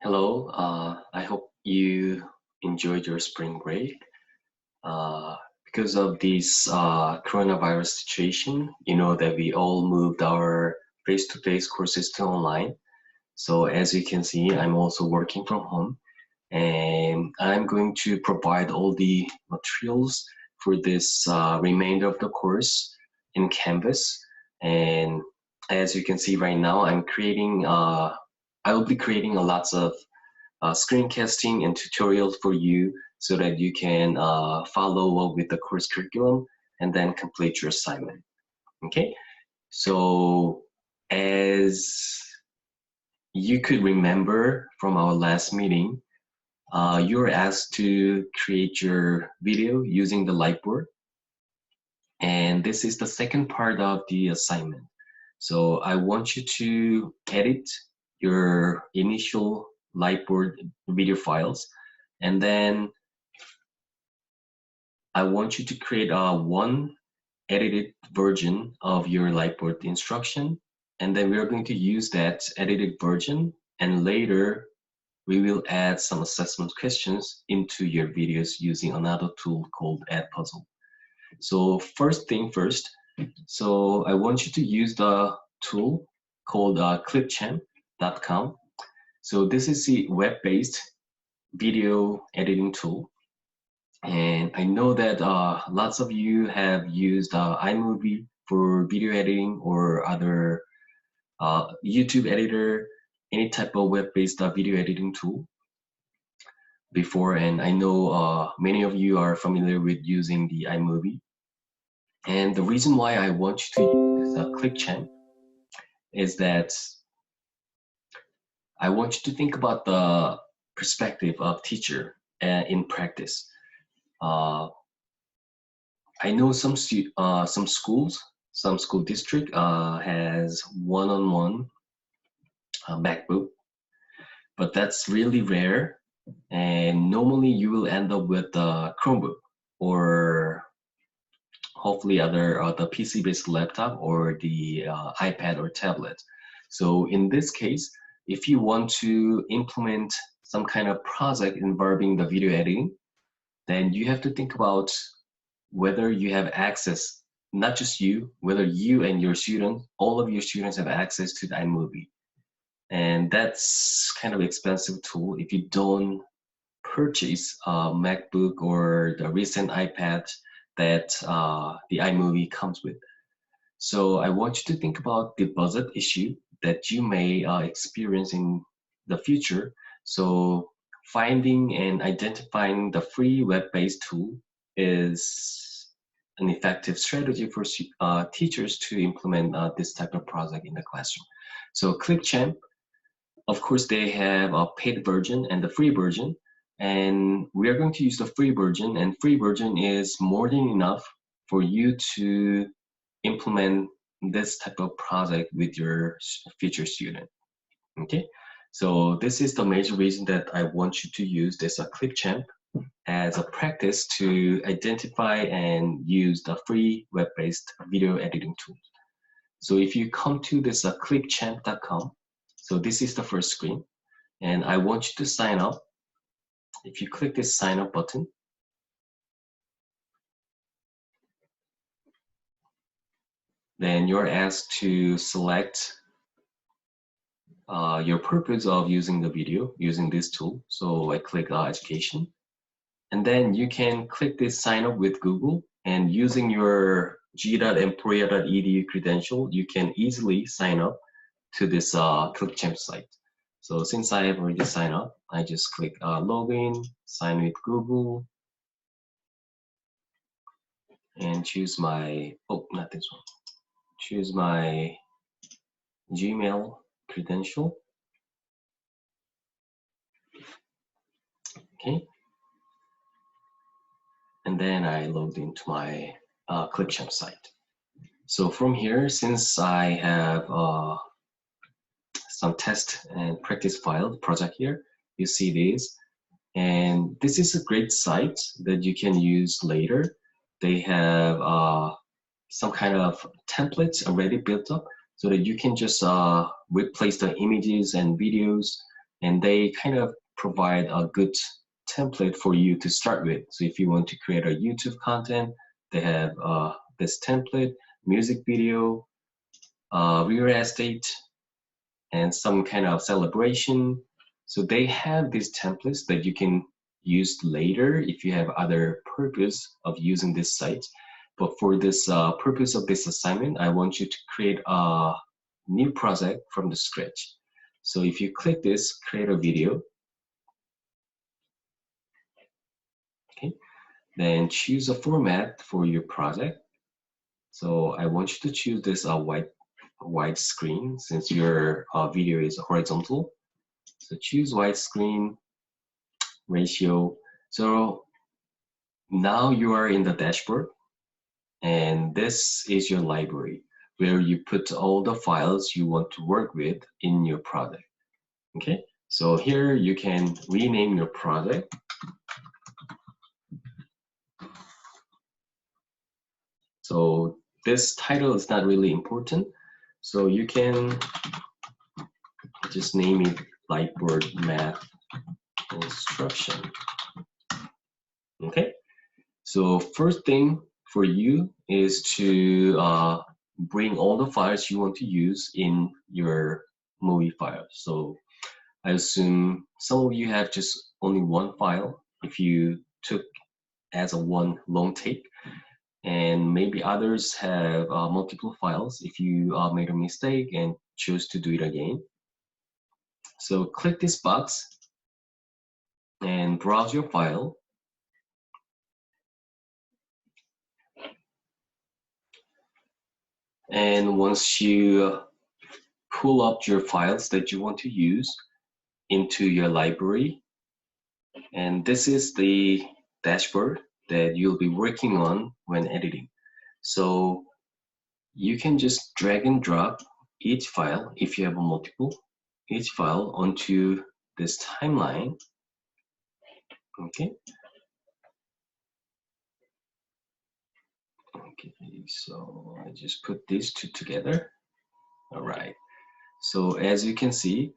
Hello, I hope you enjoyed your spring break. Uh, because of this coronavirus situation, you know that we all moved our face-to-face courses to online. So as you can see, I'm also working from home and I'm going to provide all the materials for this remainder of the course in Canvas. And as you can see right now, I will be creating a lots of screencasting and tutorials for you so that you can follow up with the course curriculum and then complete your assignment. Okay, so as you could remember from our last meeting, you were asked to create your video using the Lightboard, and this is the second part of the assignment. So I want you to edit your initial Lightboard video files, and then I want you to create one edited version of your Lightboard instruction, and then we're going to use that edited version, and later we will add some assessment questions into your videos using another tool called Add Puzzle. So first thing first, so I want you to use the tool called Clipchamp.com. So this is a web-based video editing tool. And I know that lots of you have used iMovie for video editing or other YouTube editor, any type of web-based video editing tool before. And I know many of you are familiar with using the iMovie. And the reason why I want you to use this Clipchamp is that I want you to think about the perspective of teacher in practice. I know some schools, some school district has one-on-one MacBook, but that's really rare. And normally you will end up with a Chromebook or hopefully the PC-based laptop or the iPad or tablet. So in this case, if you want to implement some kind of project involving the video editing, then you have to think about whether you have access, not just you, whether you and your student, all of your students have access to the iMovie. And that's kind of expensive tool if you don't purchase a MacBook or the recent iPad that the iMovie comes with. So I want you to think about the budget issue that you may experience in the future. So finding and identifying the free web-based tool is an effective strategy for teachers to implement this type of project in the classroom. So Clipchamp, of course, they have a paid version and the free version. And we are going to use the free version, and free version is more than enough for you to implement this type of project with your future student. Okay, so this is the major reason that I want you to use this Clipchamp as a practice to identify and use the free web-based video editing tool. So if you come to this clipchamp.com, so this is the first screen, and I want you to sign up. If you click this sign up button, then you're asked to select your purpose of using the video using this tool. So I click education, and then you can click this sign up with Google, and using your g.emporia.edu credential, you can easily sign up to this Clipchamp site. So since I have already signed up, I just click login, sign with Google, and choose my, oh, not this one. Choose my Gmail credential. Okay. And then I logged into my Clipchamp site. So from here, since I have some test and practice file project here, you see these. And this is a great site that you can use later. They have some kind of templates already built up so that you can just replace the images and videos and they kind of provide a good template for you to start with. So if you want to create a YouTube content, they have this template, music video, real estate, and some kind of celebration. So they have these templates that you can use later if you have other purpose of using this site. But for this purpose of this assignment, I want you to create a new project from the scratch. So if you click this, create a video. Okay, then choose a format for your project. So I want you to choose this wide screen since your video is horizontal. So choose widescreen ratio. So now you are in the dashboard, and this is your library where you put all the files you want to work with in your project. Okay, so here you can rename your project. So this title is not really important, so you can just name it Lightboard Math Instruction. Okay, so first thing for you is to bring all the files you want to use in your movie file. So I assume some of you have just only one file if you took as a one long take, and maybe others have multiple files if you made a mistake and choose to do it again. So click this box and browse your file. And once you pull up your files that you want to use into your library, and this is the dashboard that you'll be working on when editing. So you can just drag and drop each file, if you have a multiple, each file onto this timeline. Okay. Okay, so I just put these two together. All right. So as you can see,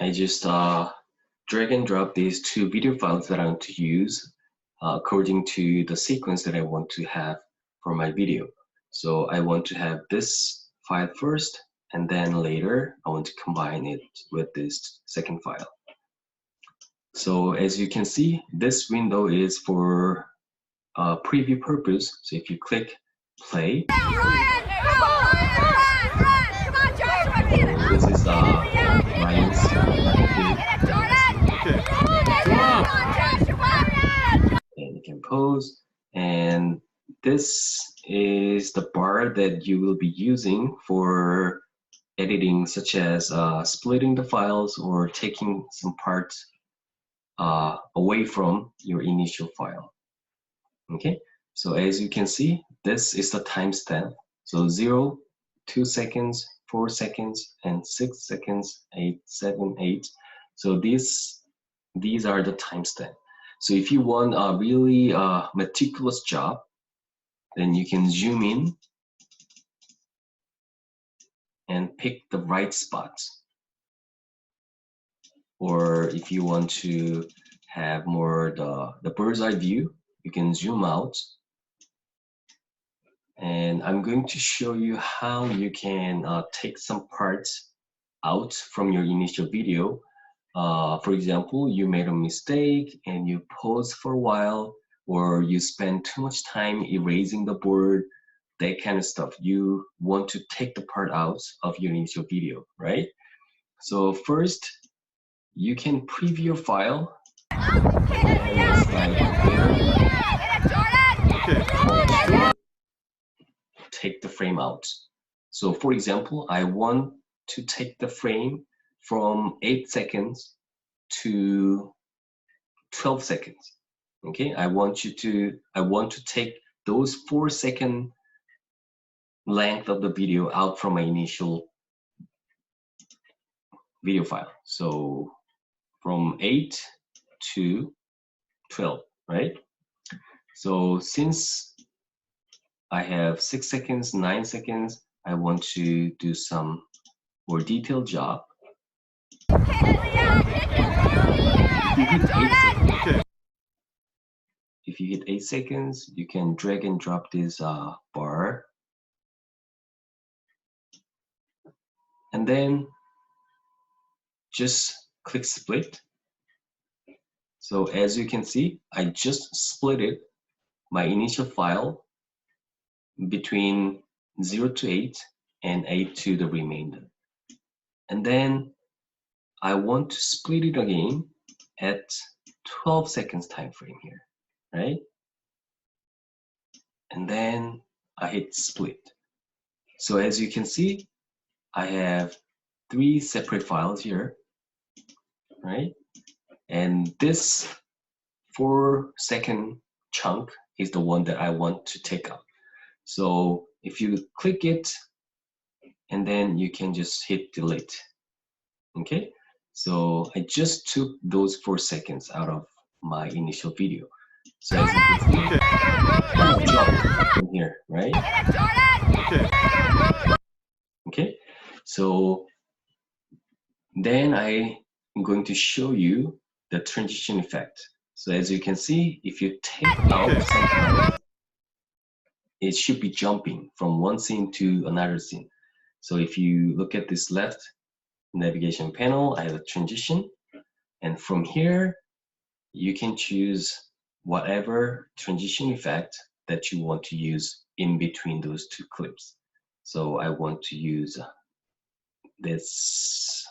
I just drag and drop these two video files that I want to use according to the sequence that I want to have for my video. So I want to have this file first, and then later I want to combine it with this second file. So as you can see, this window is for preview purpose. So if you click play, this is Ryan's and you can pause, and this is the bar that you will be using for editing, such as splitting the files or taking some parts away from your initial file. Okay, so as you can see, this is the timestamp. So 0, 2 seconds, 4 seconds, and 6 seconds, 8, 7, 8. So these are the timestamp. So if you want a really meticulous job, then you can zoom in and pick the right spots. Or if you want to have more the bird's eye view, you can zoom out. And I'm going to show you how you can take some parts out from your initial video. For example, you made a mistake and you pause for a while, or you spend too much time erasing the board, that kind of stuff. You want to take the part out of your initial video, right? So first, you can preview your file. Take the frame out. So for example, I want to take the frame from 8 seconds to 12 seconds. Okay, I want to take those 4 second length of the video out from my initial video file. So from 8 to 12, right? So since I have 6 seconds, 9 seconds, I want to do some more detailed job. If you hit 8 seconds, you can drag and drop this bar. And then just click split. So as you can see, I just split it, my initial file, between 0 to 8 and 8 to the remainder. And then I want to split it again at 12 seconds time frame here, right? And then I hit split. So as you can see, I have 3 separate files here, right? And this 4-second chunk is the one that I want to take out. So if you click it, and then you can just hit delete. Okay, so I just took those 4 seconds out of my initial video. So as you can see, kind of jump in here, right? Okay, so then I'm going to show you the transition effect. So as you can see, if you take out sometimes, it should be jumping from one scene to another scene. So if you look at this left navigation panel, I have a transition. And from here, you can choose whatever transition effect that you want to use in between those 2 clips. So I want to use this,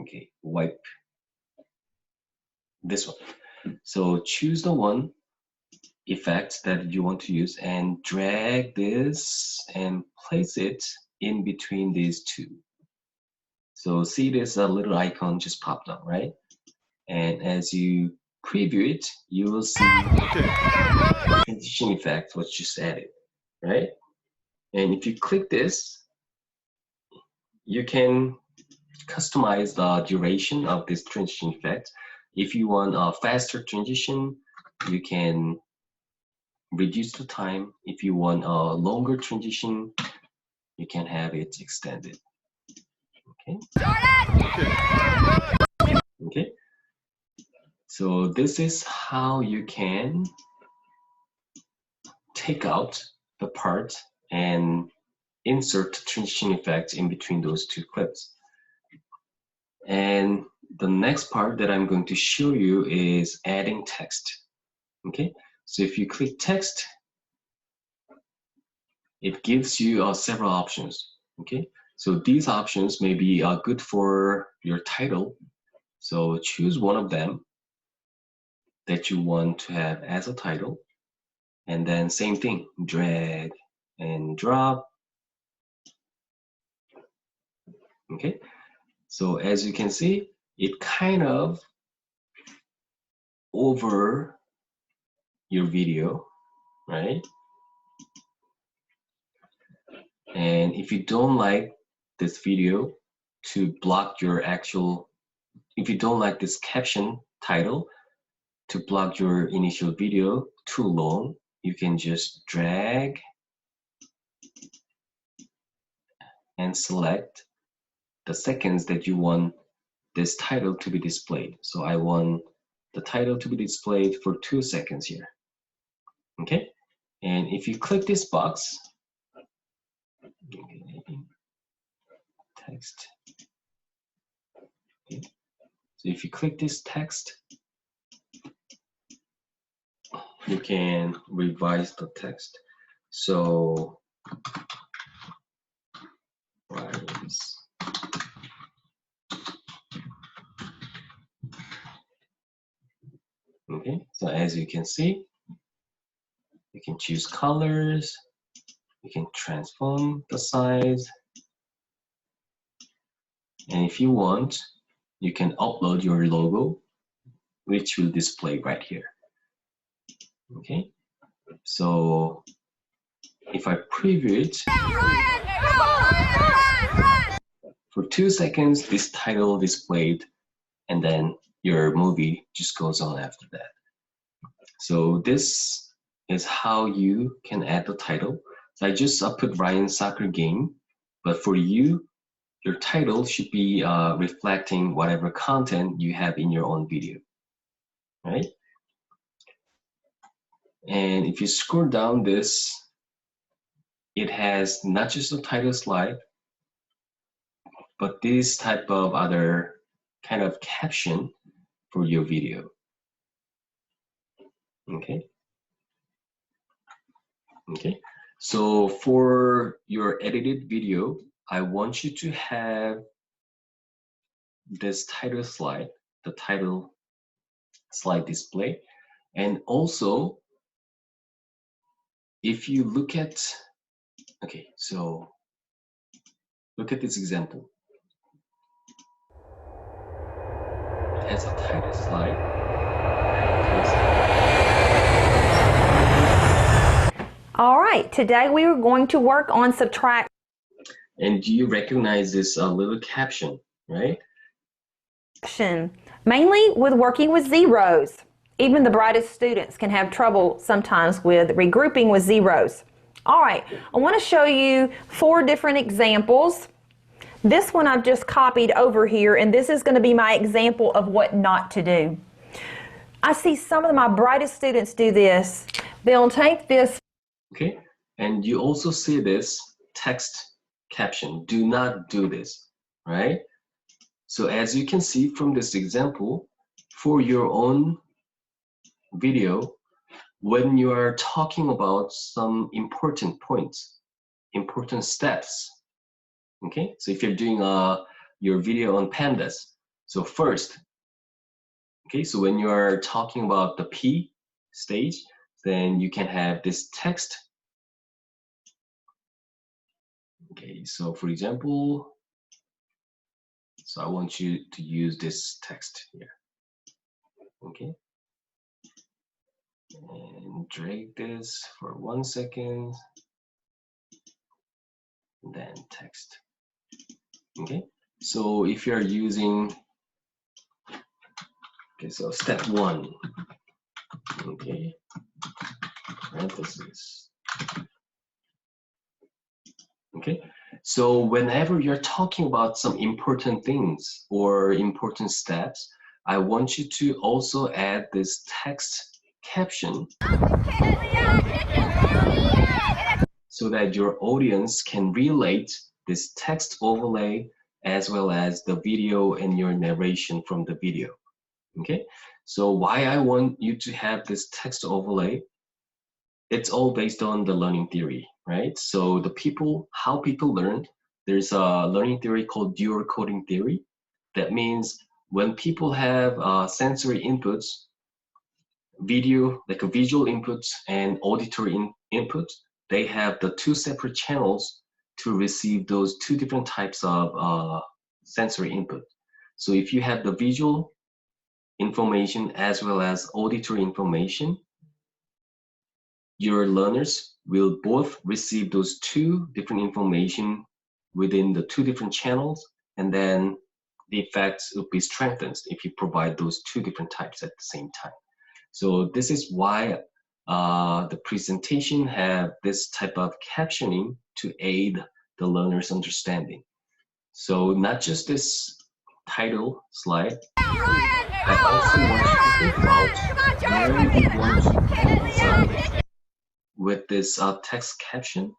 okay, wipe, this one. So choose the one effect that you want to use and drag this and place it in between these 2. So see this little icon just popped up, right? And as you preview it, you will see the transition effect was just added, right? And if you click this, you can customize the duration of this transition effect. If you want a faster transition, you can reduce the time. If you want a longer transition, you can have it extended. Okay. Okay. So this is how you can take out the part and insert transition effects in between those 2 clips. And the next part that I'm going to show you is adding text. Okay, so if you click text, it gives you several options. Okay, so these options may be good for your title. So choose one of them that you want to have as a title. And then same thing, drag and drop. Okay, so as you can see, it kind of over your video, right? And if you don't like this video to block your actual, if you don't like this caption title to block your initial video too long, you can just drag and select the seconds that you want this title to be displayed. So I want the title to be displayed for 2 seconds here. Okay, and if you click this box, text. Okay. So if you click this text, you can revise the text. So rise. Okay, so as you can see, you can choose colors, you can transform the size, and if you want, you can upload your logo, which will display right here. Okay, so if I preview it, for 2 seconds, this title displayed, and then your movie just goes on after that. So this is how you can add the title. So I just put Ryan's soccer game, but for you, your title should be reflecting whatever content you have in your own video, right? And if you scroll down this, it has not just a title slide, but this type of other kind of caption for your video. Okay. Okay. So for your edited video, I want you to have this title slide, the title slide display. And also, if you look at, okay, so look at this example. It has a title slide. All right, today we are going to work on subtraction. And do you recognize this little caption, right? Mainly with working with zeros. Even the brightest students can have trouble sometimes with regrouping with zeros. All right, I want to show you 4 different examples. This one I've just copied over here, and this is going to be my example of what not to do. I see some of my brightest students do this. They'll take this. Okay, and you also see this text caption, do not do this, right? So as you can see from this example, for your own video, when you are talking about some important points, important steps, okay? So if you're doing your video on pandas, so first, okay, so when you are talking about the P stage, then you can have this text. Okay, so for example, so I want you to use this text here. Okay, and drag this for 1 second, then text. Okay, so if you're using, okay, so step 1, okay, parentheses. Okay, so whenever you're talking about some important things or important steps, I want you to also add this text caption so that your audience can relate this text overlay as well as the video and your narration from the video. Okay, so why I want you to have this text overlay, it's all based on the learning theory, right? So the people, how people learned, there's a learning theory called dual coding theory. That means when people have sensory inputs, video, like a visual inputs and auditory inputs, they have the 2 separate channels to receive those 2 different types of sensory input. So if you have the visual information as well as auditory information, your learners will both receive those 2 different information within the 2 different channels, and then the effects will be strengthened if you provide those 2 different types at the same time. So this is why the presentation have this type of captioning to aid the learner's understanding. So not just this title slide, I also want you to think about where you want to emphasize with this text caption,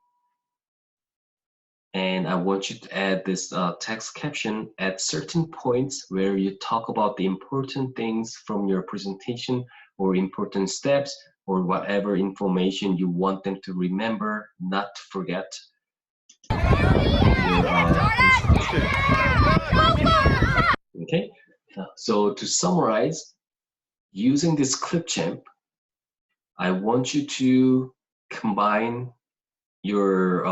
and I want you to add this text caption at certain points where you talk about the important things from your presentation or important steps or whatever information you want them to remember, not to forget. Okay, so to summarize, using this Clipchamp, I want you to combine your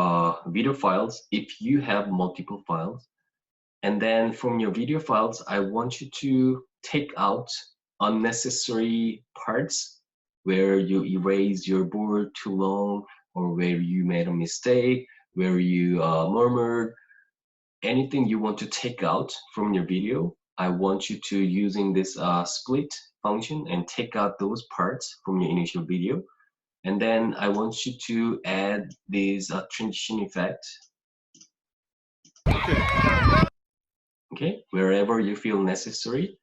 video files if you have multiple files, and then from your video files I want you to take out unnecessary parts where you erase your board too long, or where you made a mistake, where you murmured. Anything you want to take out from your video, I want you to using this split function and take out those parts from your initial video. And then I want you to add this transition effect Okay, wherever you feel necessary.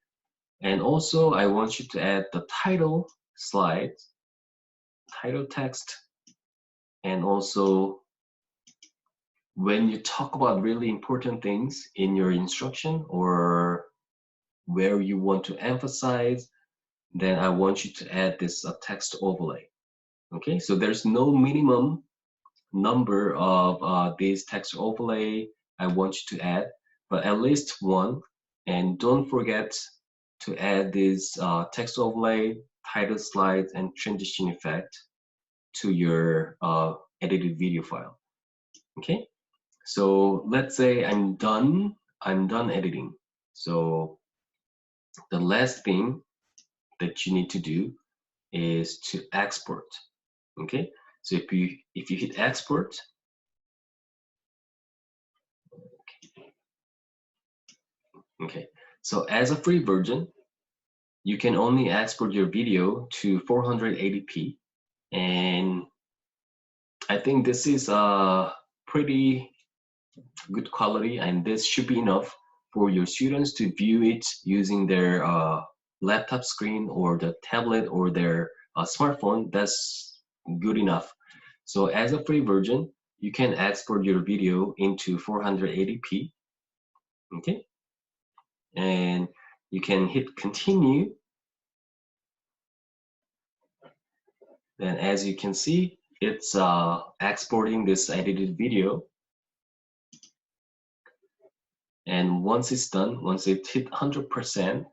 And also, I want you to add the title slide, title text, and also when you talk about really important things in your instruction or where you want to emphasize, then I want you to add this text overlay. Okay, so there's no minimum number of these text overlay I want you to add, but at least one. And don't forget to add this text overlay, title slides, and transition effect to your edited video file. Okay, so let's say I'm done editing. So the last thing that you need to do is to export. Okay, so if you hit export, okay, so as a free version, you can only export your video to 480p, and I think this is a pretty good quality, and this should be enough for your students to view it using their laptop screen or the tablet or their smartphone. That's good enough. So as a free version, you can export your video into 480p. Okay, and you can hit continue. Then as you can see, it's exporting this edited video. And once it's done, once it hit 100%,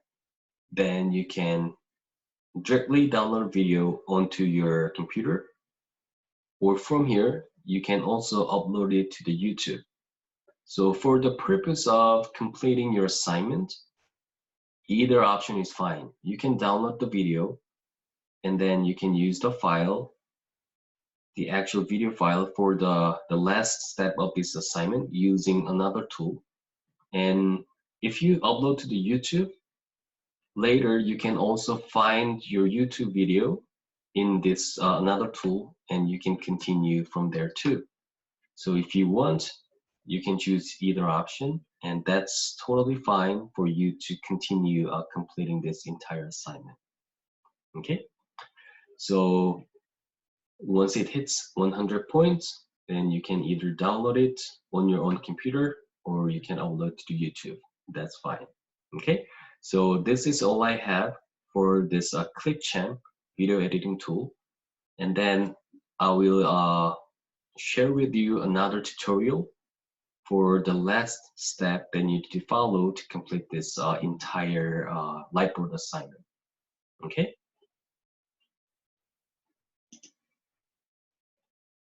then you can directly download video onto your computer. Or from here, you can also upload it to the YouTube. So for the purpose of completing your assignment, either option is fine. You can download the video and then you can use the file, the actual video file for the last step of this assignment using another tool. And if you upload to the YouTube, later you can also find your YouTube video in this another tool, and you can continue from there too. So if you want, you can choose either option, and that's totally fine for you to continue completing this entire assignment. Okay, so once it hits 100 points, then you can either download it on your own computer or you can upload to YouTube. That's fine. Okay, so this is all I have for this Clipchamp video editing tool, and then I will share with you another tutorial for the last step that you need to follow to complete this entire Lightboard assignment. Okay.